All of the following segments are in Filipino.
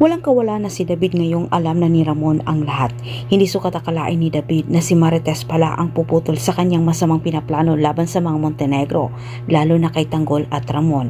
Walang kawala na si David ngayong alam na ni Ramon ang lahat. Hindi sukat akalain ni David na si Marites pala ang puputol sa kanyang masamang pinaplano laban sa mga Montenegro, lalo na kay Tanggol at Ramon.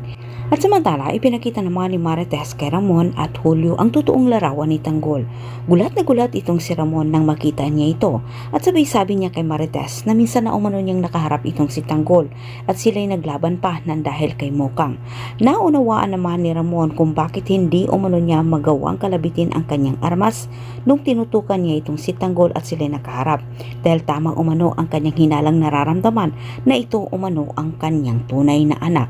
At samantala, ipinakita naman ni Marites kay Ramon at Julio ang totoong larawan ni Tanggol. Gulat na gulat itong si Ramon nang makita niya ito at sabay-sabi niya kay Marites na minsan na umano niyang nakaharap itong si Tanggol at sila'y naglaban pa nang dahil kay Mokang. Naunawaan naman ni Ramon kung bakit hindi umano niya magawang kalabitin ang kanyang armas nung tinutukan niya itong si Tanggol at sila'y nakaharap dahil tamang umano ang kanyang hinalang nararamdaman na ito umano ang kanyang tunay na anak.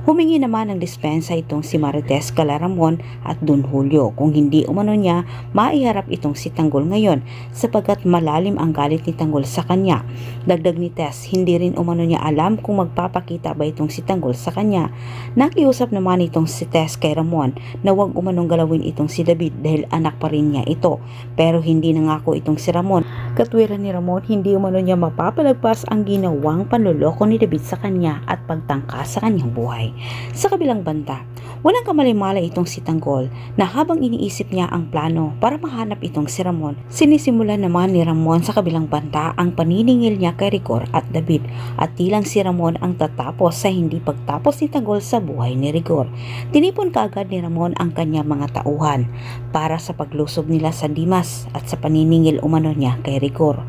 Humingi naman ng dispensa itong si Marites kala Ramon at Don Julio kung hindi umano niya maiharap itong si Tanggol ngayon sapagkat malalim ang galit ni Tanggol sa kanya. Dagdag ni Tess, hindi rin umano niya alam kung magpapakita ba itong si Tanggol sa kanya. Nakiusap naman itong si Tess kay Ramon na huwag umanong galawin itong si David dahil anak pa rin niya ito, pero hindi nangako itong si Ramon. Katwiran ni Ramon, hindi umano niya mapapalagpas ang ginawang panloloko ni David sa kanya at pagtangkas sa kanyang buhay. Sa kabilang banda, walang kamali-malay itong si Tanggol na habang iniisip niya ang plano para mahanap itong si Ramon, sinisimulan naman ni Ramon sa kabilang banda ang paniningil niya kay Rigor at David at tilang si Ramon ang tatapos sa hindi pagtapos ni Tanggol sa buhay ni Rigor. Tinipon kaagad ni Ramon ang kanyang mga tauhan para sa paglusob nila sa Dimas at sa paniningil umano niya kay Rigor.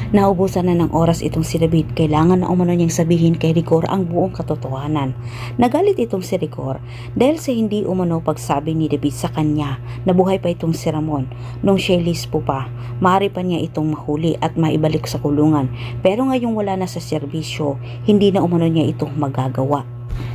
Naubusan na ng oras itong si David, kailangan na umano niyang sabihin kay Rigor ang buong katotohanan. Nagalit itong si Rigor dahil sa hindi umano pagsabi ni David sa kanya na buhay pa itong si Ramon. Nung siya'y lispo pa, maaari pa niya itong mahuli at maibalik sa kulungan, pero ngayong wala na sa serbisyo, hindi na umano niya itong magagawa.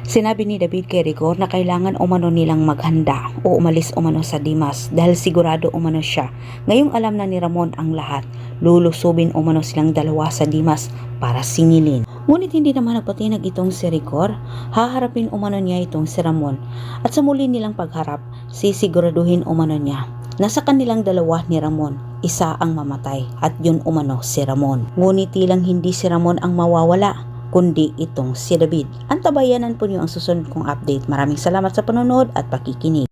Sinabi ni David kay Rigor na kailangan umano nilang maghanda o umalis umano sa Dimas dahil sigurado umano siya. Ngayong alam na ni Ramon ang lahat, lulusubin umano silang dalawa sa Dimas para singilin. Ngunit hindi naman napatinag itong si Rigor, haharapin umano niya itong si Ramon at sa muli nilang pagharap, sisiguraduhin umano niya. Nasa kanilang dalawa ni Ramon, isa ang mamatay at yun umano si Ramon. Ngunit tilang hindi si Ramon ang mawawala, kundi itong si David. Antabayanan po niyo ang susunod kong update. Maraming salamat sa panonood at pakikinig.